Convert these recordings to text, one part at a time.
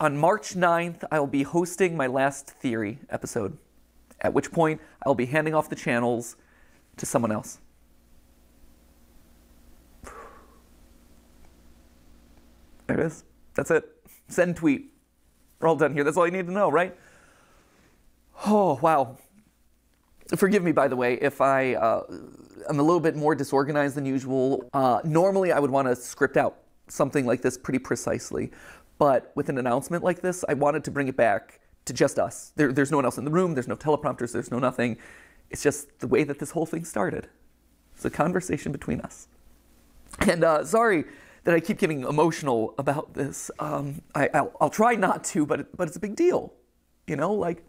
On March 9th, I will be hosting my last Theory episode, at which point I will be handing off the channels to someone else. There it is. That's it. Send tweet. We're all done here. That's all you need to know, right? Oh, wow. Forgive me, by the way, if I'm a little bit more disorganized than usual. Normally, I would want to script out something like this pretty precisely. But with an announcement like this, I wanted to bring it back to just us. There's no one else in the room. There's no teleprompters. There's no nothing. It's just the way that this whole thing started. It's a conversation between us. And sorry that I keep getting emotional about this. I'll try not to, but it's a big deal. You know, like,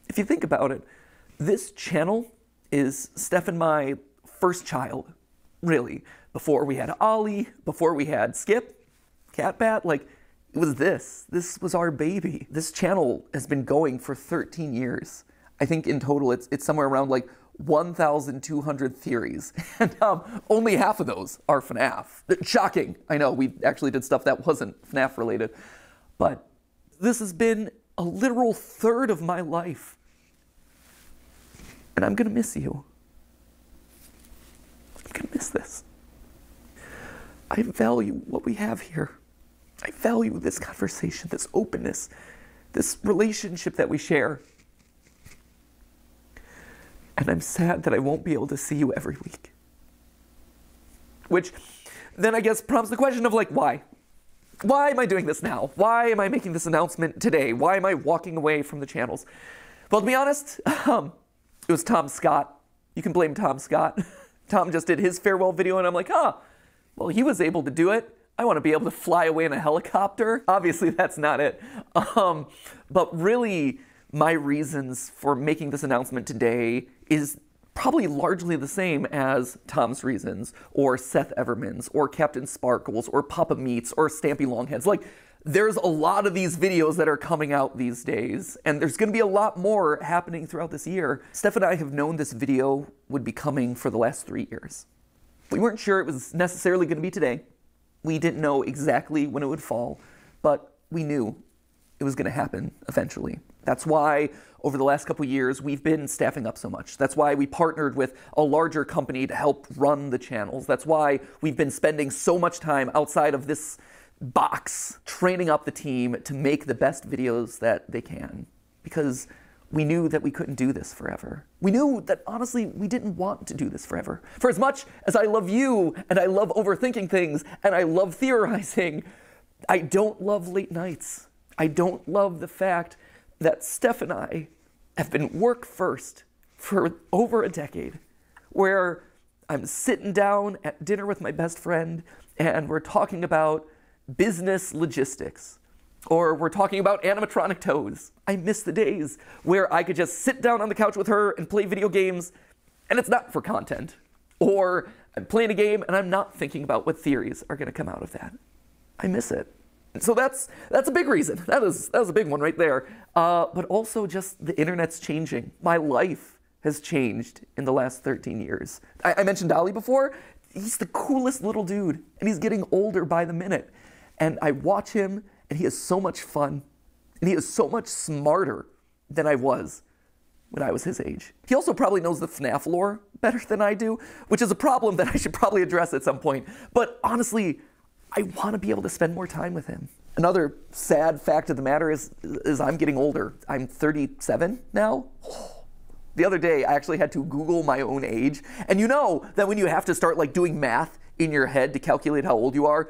if you think about it, this channel is Steph and my first child, really. Before we had Ollie, before we had Skip, Catbat, like, it was this. This was our baby. This channel has been going for 13 years. I think in total it's somewhere around like 1,200 theories. And only half of those are FNAF. Shocking. I know, we actually did stuff that wasn't FNAF related. But this has been a literal third of my life. And I'm gonna miss you. I'm gonna miss this. I value what we have here. I value this conversation, this openness, this relationship that we share. And I'm sad that I won't be able to see you every week. Which then I guess prompts the question of like, why? Why am I doing this now? Why am I making this announcement today? Why am I walking away from the channels? Well, to be honest, it was Tom Scott. You can blame Tom Scott. Tom just did his farewell video and I'm like, well, he was able to do it. I want to be able to fly away in a helicopter. Obviously, that's not it. But really, my reasons for making this announcement today is probably largely the same as Tom's reasons, or Seth Everman's, or Captain Sparkles, or Papa Meats, or Stampy Longheads. Like, there's a lot of these videos that are coming out these days, and there's going to be a lot more happening throughout this year. Steph and I have known this video would be coming for the last 3 years. We weren't sure it was necessarily going to be today. We didn't know exactly when it would fall, but we knew it was going to happen eventually. That's why over the last couple years, we've been staffing up so much. That's why we partnered with a larger company to help run the channels. That's why we've been spending so much time outside of this box, training up the team to make the best videos that they can. Because we knew that we couldn't do this forever. We knew that, honestly, we didn't want to do this forever. For as much as I love you, and I love overthinking things, and I love theorizing, I don't love late nights. I don't love the fact that Steph and I have been work first for over a decade, where I'm sitting down at dinner with my best friend, and we're talking about business logistics. Or we're talking about animatronic toes. I miss the days where I could just sit down on the couch with her and play video games, and it's not for content. Or I'm playing a game and I'm not thinking about what theories are gonna come out of that. I miss it. And so that's a big reason. That was a big one right there. But also just the internet's changing. My life has changed in the last 13 years. I mentioned Ollie before. He's the coolest little dude, and he's getting older by the minute. And I watch him, and he has so much fun, and he is so much smarter than I was when I was his age. He also probably knows the FNAF lore better than I do, which is a problem that I should probably address at some point. But honestly, I want to be able to spend more time with him. Another sad fact of the matter is I'm getting older. I'm 37 now. The other day, I actually had to Google my own age. And you know that when you have to start like doing math in your head to calculate how old you are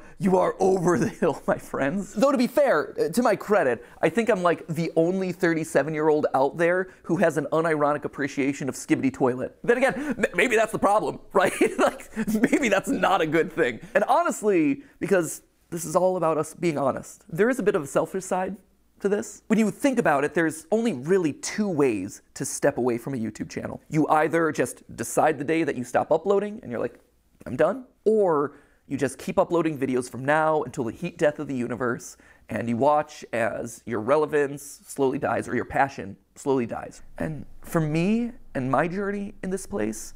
over the hill, my friends. Though to be fair, to my credit, I think I'm like the only 37-year-old out there who has an unironic appreciation of Skibidi Toilet. Then again, maybe that's the problem, right? Like, maybe that's not a good thing. And honestly, because this is all about us being honest, there is a bit of a selfish side to this. When you think about it, there's only really 2 ways to step away from a YouTube channel. You either just decide the day that you stop uploading and you're like, I'm done, or you just keep uploading videos from now until the heat death of the universe, and you watch as your relevance slowly dies or your passion slowly dies. And for me and my journey in this place,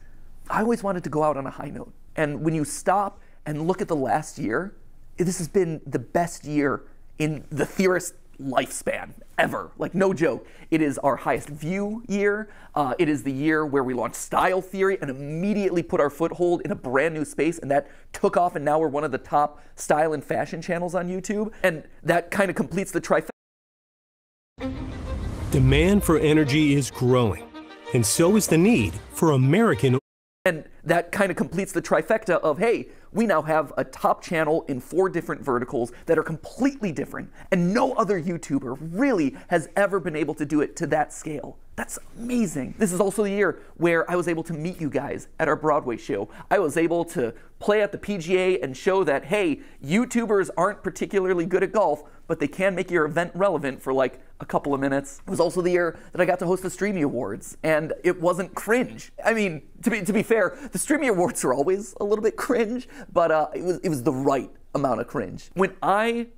I always wanted to go out on a high note. And when you stop and look at the last year, this has been the best year in the theorist lifespan ever. Like, no joke. It is our highest view year. It is the year where we launched Style Theory and immediately put our foothold in a brand new space, and that took off, and now we're one of the top style and fashion channels on YouTube. And that kind of completes the trifecta. Demand for energy is growing, and so is the need for American. And that kind of completes the trifecta of, hey, we now have a top channel in 4 different verticals that are completely different, and no other YouTuber really has ever been able to do it to that scale. That's amazing. This is also the year where I was able to meet you guys at our Broadway show. I was able to play at the PGA and show that, hey, YouTubers aren't particularly good at golf, but they can make your event relevant for like a couple of minutes. It was also the year that I got to host the Streamy Awards, and it wasn't cringe. I mean, to be fair, the Streamy Awards are always a little bit cringe, but it was the right amount of cringe. When I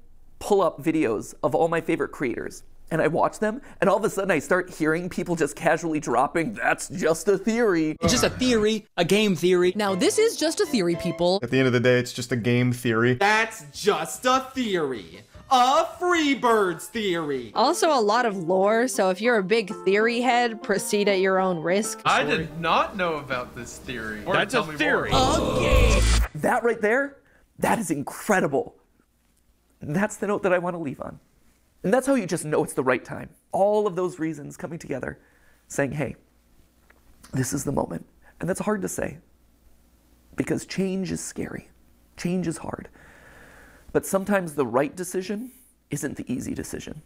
pull up videos of all my favorite creators, and I watch them, and all of a sudden I start hearing people just casually dropping, "That's just a theory." It's just a theory, a game theory. Now, this is just a theory, people. At the end of the day, it's just a game theory. That's just a theory. A Freebirds theory. Also a lot of lore, so if you're a big theory head, proceed at your own risk. I did not know about this theory. That's a theory. That right there, that is incredible. That's the note that I want to leave on. And that's how you just know it's the right time. All of those reasons coming together, saying, hey, this is the moment. And that's hard to say, because change is scary. Change is hard. But sometimes the right decision isn't the easy decision.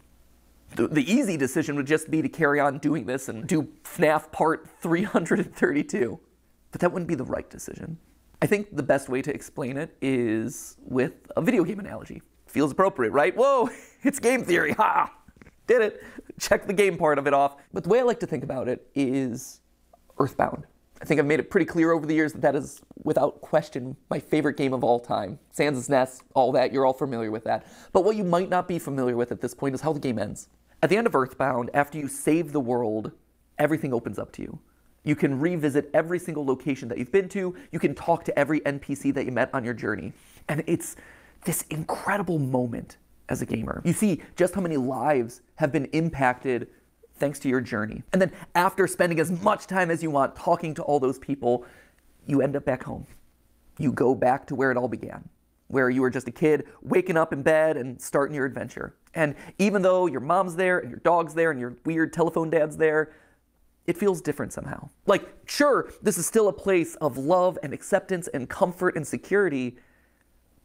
The easy decision would just be to carry on doing this and do FNAF Part 332. But that wouldn't be the right decision. I think the best way to explain it is with a video game analogy. Feels appropriate, right? Whoa, it's game theory, ha! Did it. Check the game part of it off. But the way I like to think about it is Earthbound. I think I've made it pretty clear over the years that that is, without question, my favorite game of all time. Sans Nest, all that, you're all familiar with that. But what you might not be familiar with at this point is how the game ends. At the end of Earthbound, after you save the world, everything opens up to you. You can revisit every single location that you've been to. You can talk to every NPC that you met on your journey. And it's this incredible moment as a gamer. You see just how many lives have been impacted thanks to your journey. And then after spending as much time as you want talking to all those people, you end up back home. You go back to where it all began, where you were just a kid waking up in bed and starting your adventure. And even though your mom's there and your dog's there and your weird telephone dad's there, it feels different somehow. Like, sure, this is still a place of love and acceptance and comfort and security,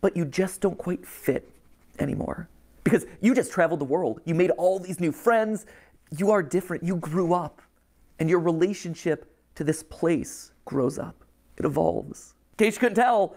but you just don't quite fit anymore. Because you just traveled the world. You made all these new friends. You are different. You grew up. And your relationship to this place grows up. It evolves. In case you couldn't tell,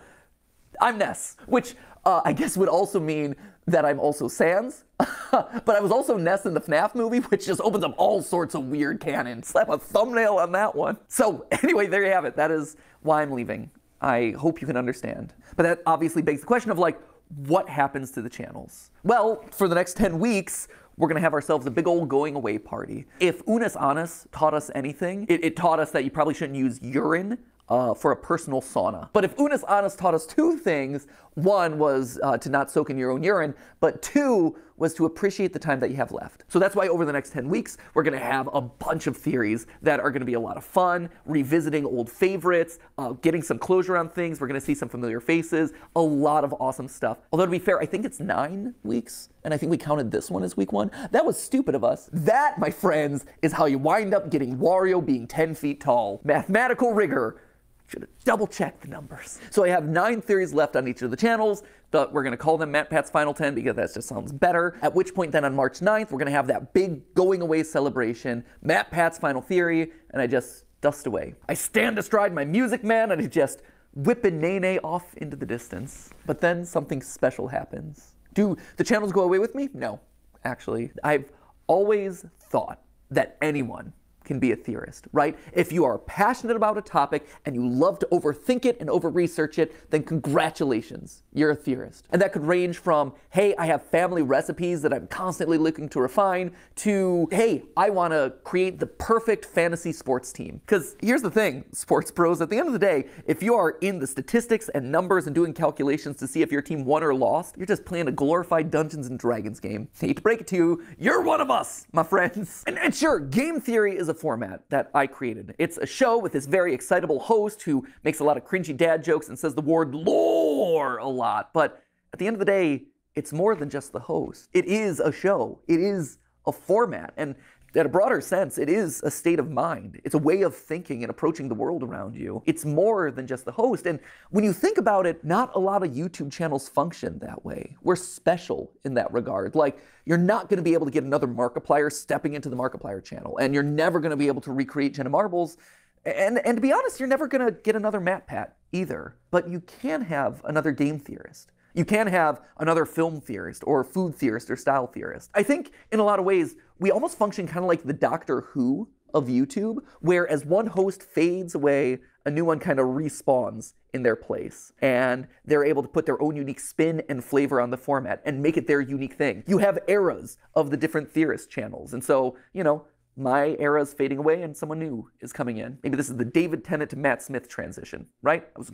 I'm Ness, which I guess would also mean that I'm also Sans. But I was also Ness in the FNAF movie, which just opens up all sorts of weird canon. Slap a thumbnail on that one. So anyway, there you have it. That is why I'm leaving. I hope you can understand. But that obviously begs the question of, like, what happens to the channels? Well, for the next 10 weeks, we're gonna have ourselves a big old going away party. If Unus Annus taught us anything, it taught us that you probably shouldn't use urine for a personal sauna. But if Unus Annus taught us 2 things, one was to not soak in your own urine, but 2 was to appreciate the time that you have left. So that's why over the next 10 weeks, we're gonna have a bunch of theories that are gonna be a lot of fun, revisiting old favorites, getting some closure on things. We're gonna see some familiar faces, a lot of awesome stuff. Although to be fair, I think it's 9 weeks, and I think we counted this one as week 1. That was stupid of us. That, my friends, is how you wind up getting Wario being 10 feet tall. Mathematical rigor. Should have double-checked the numbers. So I have 9 theories left on each of the channels, but we're gonna call them MatPat's Final 10 because that just sounds better. At which point then on March 9th, we're gonna have that big going away celebration, MatPat's Final Theory, and I just dust away. I stand astride my Music Man and I just whip a Nene off into the distance. But then something special happens. Do the channels go away with me? No, actually. I've always thought that anyone can be a theorist, right? If you are passionate about a topic and you love to overthink it and over-research it, then congratulations, you're a theorist. And that could range from, hey, I have family recipes that I'm constantly looking to refine, to, hey, I want to create the perfect fantasy sports team. Because here's the thing, sports pros, at the end of the day, if you are in the statistics and numbers and doing calculations to see if your team won or lost, you're just playing a glorified Dungeons and Dragons game. Hate to break it to you, you're one of us, my friends. And sure, game theory is a format that I created. It's a show with this very excitable host who makes a lot of cringy dad jokes and says the word lore a lot. But at the end of the day, it's more than just the host. It is a show. It is a format. And in a broader sense, it is a state of mind. It's a way of thinking and approaching the world around you. It's more than just the host. And when you think about it, not a lot of YouTube channels function that way. We're special in that regard. Like, you're not going to be able to get another Markiplier stepping into the Markiplier channel. And you're never going to be able to recreate Jenna Marbles. And to be honest, you're never going to get another MatPat either. But you can have another game theorist. You can have another film theorist or food theorist or style theorist. I think in a lot of ways, we almost function kind of like the Doctor Who of YouTube, where as one host fades away, a new one kind of respawns in their place. And they're able to put their own unique spin and flavor on the format and make it their unique thing. You have eras of the different theorist channels. And so, you know, my era is fading away and someone new is coming in. Maybe this is the David Tennant to Matt Smith transition, right? That was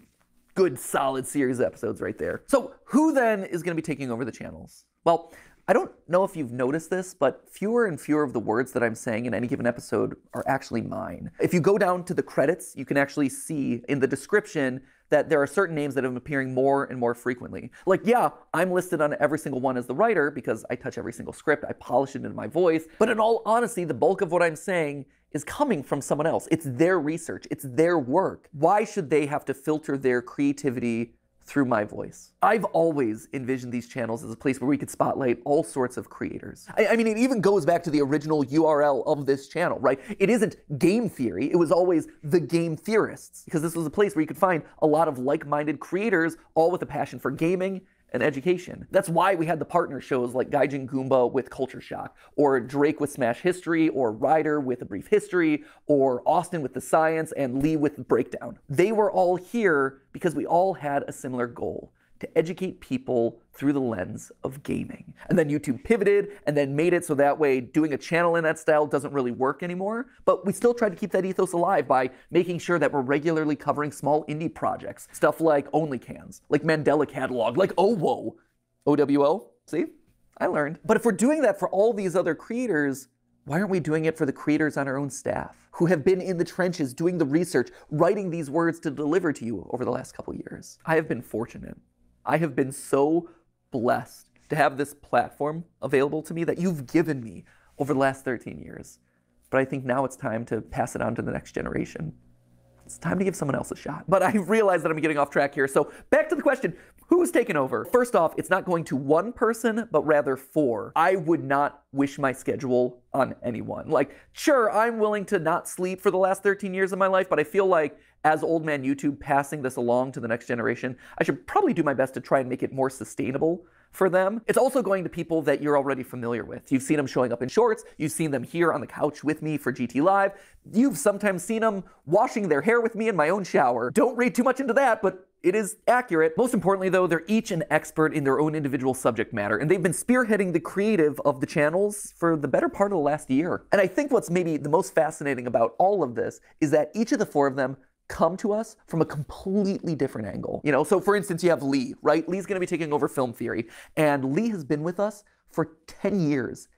good, solid series of episodes right there. So who then is going to be taking over the channels? Well, I don't know if you've noticed this, but fewer and fewer of the words that I'm saying in any given episode are actually mine. If you go down to the credits, you can actually see in the description that there are certain names that have been appearing more and more frequently. Like, yeah, I'm listed on every single one as the writer because I touch every single script, I polish it into my voice, but in all honesty, the bulk of what I'm saying is coming from someone else. It's their research, it's their work. Why should they have to filter their creativity through my voice? I've always envisioned these channels as a place where we could spotlight all sorts of creators. I mean, it even goes back to the original URL of this channel, right? It isn't game theory, it was always the game theorists, because this was a place where you could find a lot of like-minded creators, all with a passion for gaming and education. That's why we had the partner shows like Gaijin Goomba with Culture Shock, or Drake with Smash History, or Ryder with A Brief History, or Austin with The Science, and Lee with The Breakdown. They were all here because we all had a similar goal: to educate people through the lens of gaming. And then YouTube pivoted and then made it so that way doing a channel in that style doesn't really work anymore. But we still try to keep that ethos alive by making sure that we're regularly covering small indie projects. Stuff like OnlyCans, like Mandela Catalog, like OWO. OWO? See? I learned. But if we're doing that for all these other creators, why aren't we doing it for the creators on our own staff who have been in the trenches doing the research, writing these words to deliver to you over the last couple years? I have been fortunate. I have been so blessed to have this platform available to me that you've given me over the last 13 years. But I think now it's time to pass it on to the next generation. It's time to give someone else a shot. But I realize that I'm getting off track here. So back to the question, who's taking over? First off, it's not going to one person, but rather 4. I would not wish my schedule on anyone. Like, sure, I'm willing to not sleep for the last 13 years of my life, but I feel like as old man YouTube passing this along to the next generation, I should probably do my best to try and make it more sustainable for them. It's also going to people that you're already familiar with. You've seen them showing up in shorts. You've seen them here on the couch with me for GT Live. You've sometimes seen them washing their hair with me in my own shower. Don't read too much into that, but it is accurate. Most importantly, though, they're each an expert in their own individual subject matter, and they've been spearheading the creative of the channels for the better part of the last year. And I think what's maybe the most fascinating about all of this is that each of the 4 of them come to us from a completely different angle. You know, so for instance, you have Lee, right? Lee's gonna be taking over film theory, and Lee has been with us for 10 years.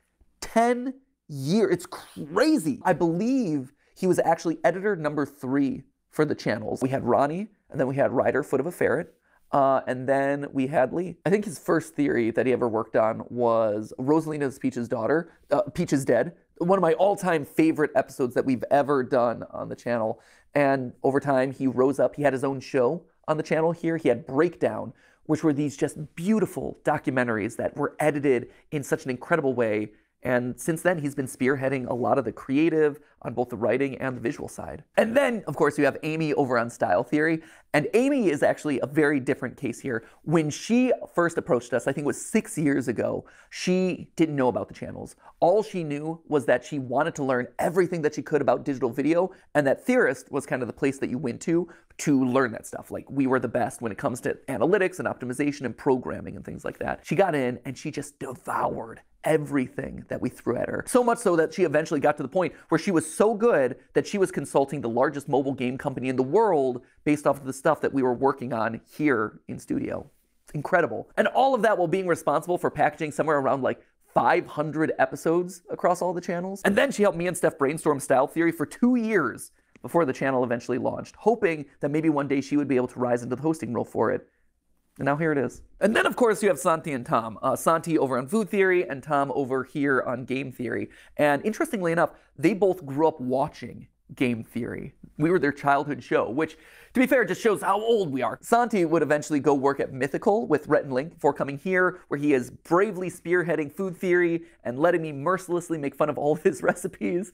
10 years, it's crazy. I believe he was actually editor number 3 for the channels. We had Ronnie, and then we had Ryder, Foot of a Ferret, and then we had Lee. I think his first theory that he ever worked on was Rosalina's Peach's daughter, Peach is Dead, one of my all-time favorite episodes that we've ever done on the channel. And over time, he rose up. He had his own show on the channel here. He had Breakdown, which were these just beautiful documentaries that were edited in such an incredible way And since then, he's been spearheading a lot of the creative on both the writing and the visual side. And then, of course, you have Amy over on Style Theory. And Amy is actually a very different case here. When she first approached us, I think it was 6 years ago, she didn't know about the channels. All she knew was that she wanted to learn everything that she could about digital video, and that Theorist was kind of the place that you went to learn that stuff. Like, we were the best when it comes to analytics and optimization and programming and things like that. She got in and she just devoured everything that we threw at her. So much so that she eventually got to the point where she was so good that she was consulting the largest mobile game company in the world based off of the stuff that we were working on here in studio. It's incredible. And all of that while being responsible for packaging somewhere around like 500 episodes across all the channels. And then she helped me and Steph brainstorm Style Theory for 2 years before the channel eventually launched, hoping that maybe one day she would be able to rise into the hosting role for it. And now here it is. And then, of course, you have Santi and Tom. Santi over on Food Theory and Tom over here on Game Theory. And interestingly enough, they both grew up watching Game Theory. We were their childhood show, which, to be fair, just shows how old we are. Santi would eventually go work at Mythical with Rhett and Link before coming here, where he is bravely spearheading Food Theory and letting me mercilessly make fun of all of his recipes.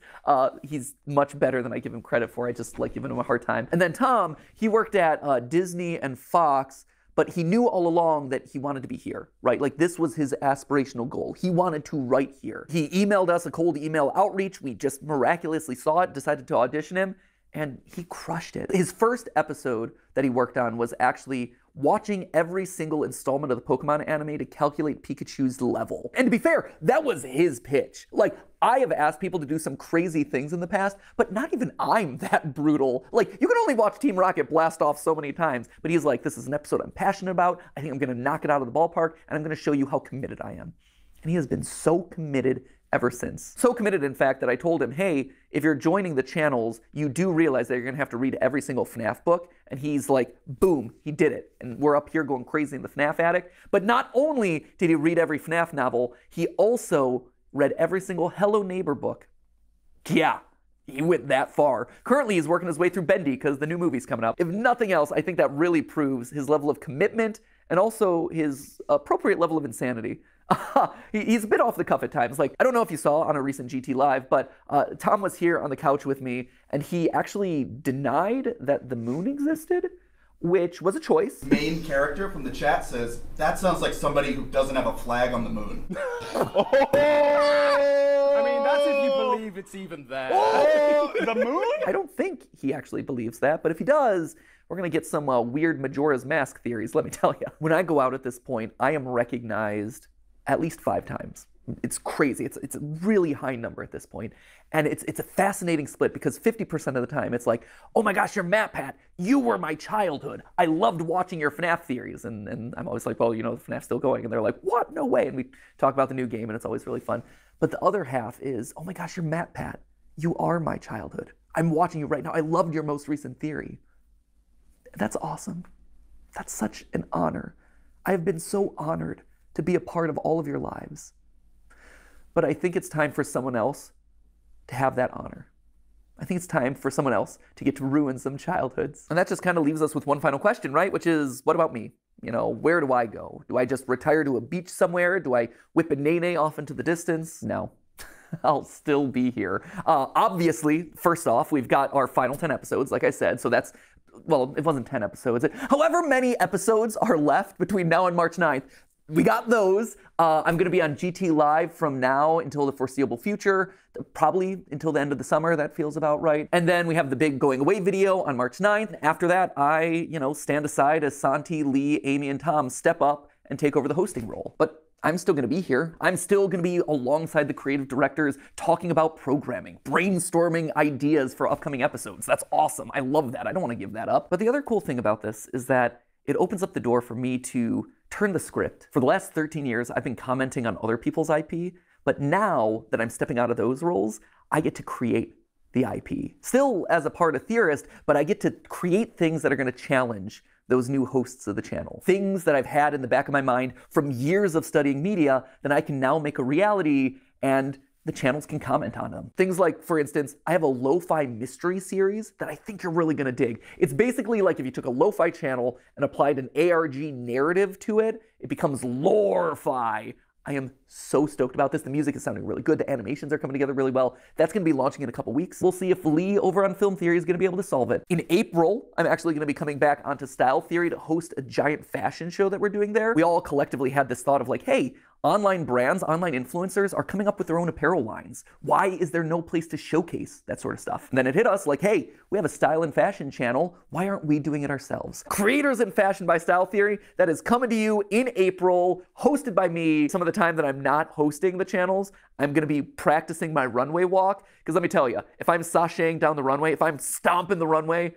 He's much better than I give him credit for. I just like giving him a hard time. And then Tom, he worked at Disney and Fox, but he knew all along that he wanted to be here, right? Like, this was his aspirational goal. He wanted to write here. He emailed us a cold email outreach. We just miraculously saw it, decided to audition him, and he crushed it. His first episode that he worked on was actually watching every single installment of the Pokemon anime to calculate Pikachu's level. And to be fair, that was his pitch. Like, I have asked people to do some crazy things in the past, but not even I'm that brutal. Like, you can only watch Team Rocket blast off so many times, but he's like, this is an episode I'm passionate about. I think I'm gonna knock it out of the ballpark, and I'm gonna show you how committed I am. And he has been so committed ever since. So committed, in fact, that I told him, hey, if you're joining the channels, you do realize that you're gonna have to read every single FNAF book. And he's like, boom, he did it. And we're up here going crazy in the FNAF attic. But not only did he read every FNAF novel, he also read every single Hello Neighbor book. Yeah, he went that far. Currently, he's working his way through Bendy because the new movie's coming up. If nothing else, I think that really proves his level of commitment and also his appropriate level of insanity. He's a bit off the cuff at times. Like, I don't know if you saw on a recent GT Live, but Tom was here on the couch with me, and he actually denied that the moon existed, which was a choice. Main character from the chat says, that sounds like somebody who doesn't have a flag on the moon. I mean, that's if you believe it's even there. The moon? I don't think he actually believes that, but if he does, we're going to get some weird Majora's Mask theories, let me tell you. When I go out at this point, I am recognized at least 5 times. It's crazy. It's a really high number at this point. And it's a fascinating split because 50% of the time it's like, oh my gosh, you're MatPat. You were my childhood. I loved watching your FNAF theories. And I'm always like, well, you know, the FNAF's still going. And they're like, what? No way. And we talk about the new game and it's always really fun. But the other half is, oh my gosh, you're MatPat. You are my childhood. I'm watching you right now. I loved your most recent theory. That's awesome. That's such an honor. I have been so honored to be a part of all of your lives. But I think it's time for someone else to have that honor. I think it's time for someone else to get to ruin some childhoods. And that just kind of leaves us with one final question, right? Which is, what about me? You know, where do I go? Do I just retire to a beach somewhere? Do I whip a nene off into the distance? No. I'll still be here. Obviously, first off, we've got our final 10 episodes, like I said, so that's, well, it wasn't 10 episodes. However many episodes are left between now and March 9th, we got those. I'm going to be on GT Live from now until the foreseeable future, probably until the end of the summer. That feels about right. And then we have the big going away video on March 9th. After that, I, stand aside as Santi, Lee, Amy, and Tom step up and take over the hosting role. But I'm still going to be here. I'm still going to be alongside the creative directors talking about programming, brainstorming ideas for upcoming episodes. That's awesome. I love that. I don't want to give that up. But the other cool thing about this is that it opens up the door for me to turn the script. For the last 13 years, I've been commenting on other people's IP, but now that I'm stepping out of those roles, I get to create the IP. Still as a part of Theorist, but I get to create things that are going to challenge those new hosts of the channel. Things that I've had in the back of my mind from years of studying media that I can now make a reality, and the channels can comment on them. Things like, for instance, I have a lo-fi mystery series that I think you're really gonna dig. It's basically like if you took a lo-fi channel and applied an ARG narrative to it, it becomes lore-fi. I am so stoked about this. The music is sounding really good. The animations are coming together really well. That's going to be launching in a couple weeks. We'll see if Lee over on Film Theory is going to be able to solve it. In April, I'm actually going to be coming back onto Style Theory to host a giant fashion show that we're doing there. We all collectively had this thought of like, hey, online brands, online influencers are coming up with their own apparel lines. Why is there no place to showcase that sort of stuff? And then it hit us like, hey, we have a style and fashion channel. Why aren't we doing it ourselves? Creators in Fashion by Style Theory, that is coming to you in April, hosted by me. Some of the time that I'm not hosting the channels, I'm going to be practicing my runway walk. Because let me tell you, if I'm sashaying down the runway, if I'm stomping the runway,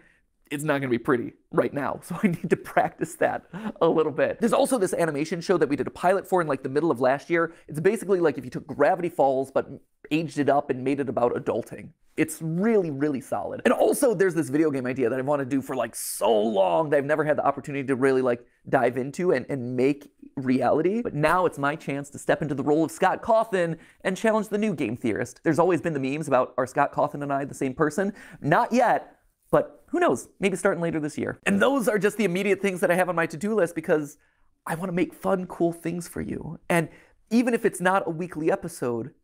it's not going to be pretty right now. So I need to practice that a little bit. There's also this animation show that we did a pilot for in like the middle of last year. It's basically like if you took Gravity Falls but aged it up and made it about adulting. It's really, really solid. And also there's this video game idea that I want to do for like so long that I've never had the opportunity to really like dive into and make reality. But now it's my chance to step into the role of Scott Cawthon and challenge the new game theorist. There's always been the memes about are Scott Cawthon and I the same person? Not yet. But who knows, maybe starting later this year. And those are just the immediate things that I have on my to-do list because I want to make fun, cool things for you. And even if it's not a weekly episode,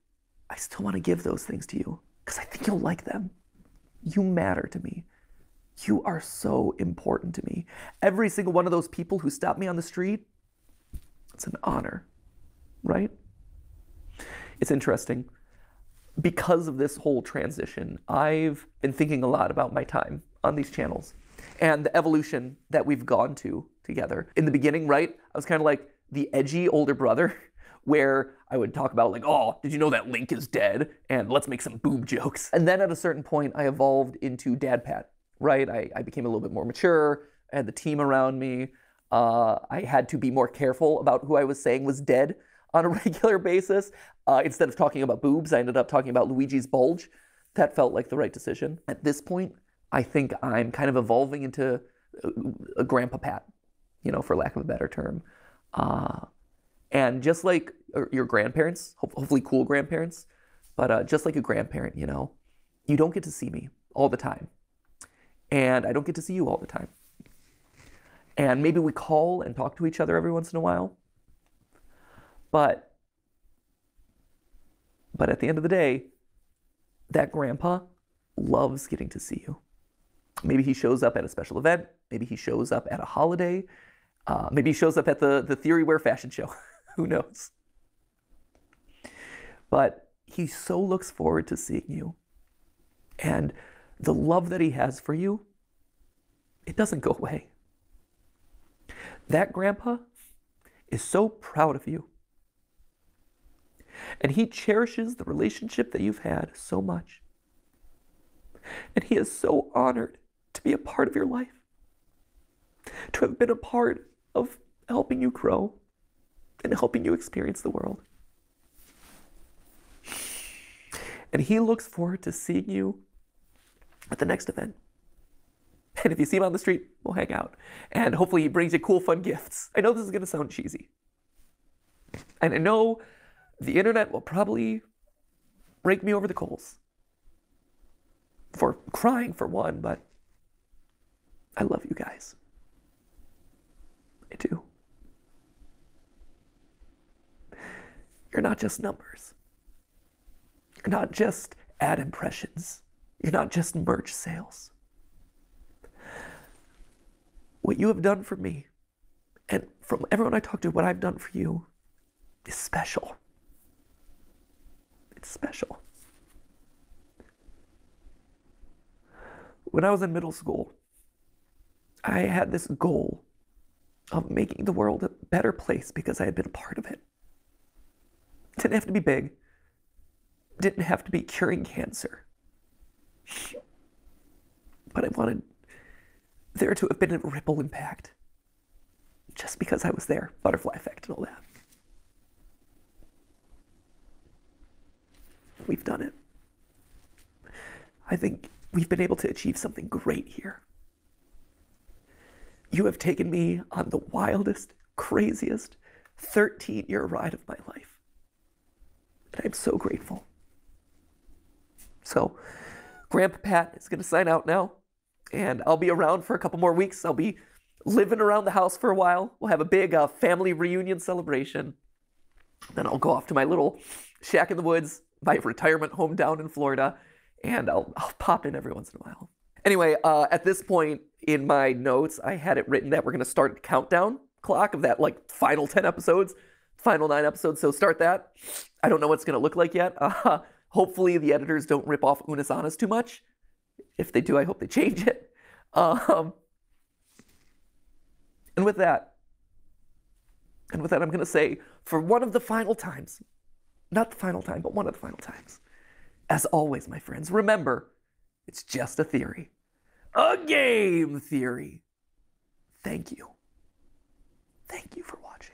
I still want to give those things to you because I think you'll like them. You matter to me. You are so important to me. Every single one of those people who stop me on the street, it's an honor, right? It's interesting. Because of this whole transition, I've been thinking a lot about my time on these channels and the evolution that we've gone to together. In the beginning, right, I was kind of like the edgy older brother where I would talk about like, oh, did you know that Link is dead? And let's make some boob jokes. And then at a certain point, I evolved into Dad Pat, right? I became a little bit more mature. I had the team around me. I had to be more careful about who I was saying was dead on a regular basis. Instead of talking about boobs, I ended up talking about Luigi's bulge. That felt like the right decision. At this point, I think I'm kind of evolving into a Grandpa Pat, you know, for lack of a better term. And just like your grandparents, hopefully cool grandparents, but just like a grandparent, you know, you don't get to see me all the time. And I don't get to see you all the time. And maybe we call and talk to each other every once in a while. But at the end of the day, that grandpa loves getting to see you. Maybe he shows up at a special event. Maybe he shows up at a holiday. Maybe he shows up at the Theory Wear fashion show. Who knows? But he so looks forward to seeing you. And the love that he has for you, it doesn't go away. That grandpa is so proud of you. And he cherishes the relationship that you've had so much. And he is so honored to be a part of your life, to have been a part of helping you grow and helping you experience the world. And he looks forward to seeing you at the next event. And if you see him on the street, we'll hang out. And hopefully he brings you cool, fun gifts. I know this is going to sound cheesy. And I know the internet will probably rake me over the coals for crying for one, but I love you guys. I do. You're not just numbers. You're not just ad impressions. You're not just merch sales. What you have done for me, and from everyone I talk to, what I've done for you is special. It's special. When I was in middle school, I had this goal of making the world a better place because I had been a part of it. It didn't have to be big. It didn't have to be curing cancer. But I wanted there to have been a ripple impact just because I was there. Butterfly effect and all that. We've done it. I think we've been able to achieve something great here. You have taken me on the wildest, craziest 13-year ride of my life. And I'm so grateful. So, Grandpa Pat is going to sign out now. And I'll be around for a couple more weeks. I'll be living around the house for a while. We'll have a big family reunion celebration. Then I'll go off to my little shack in the woods, my retirement home down in Florida, and I'll pop in every once in a while. Anyway, at this point in my notes, I had it written that we're going to start a countdown clock of that like final 10 episodes, final 9 episodes. So start that. I don't know what it's going to look like yet. Hopefully the editors don't rip off Unis Annus too much. If they do, I hope they change it. And with that, I'm going to say, for one of the final times, not the final time, but one of the final times, as always, my friends, remember, it's just a theory. A game theory. Thank you. Thank you for watching.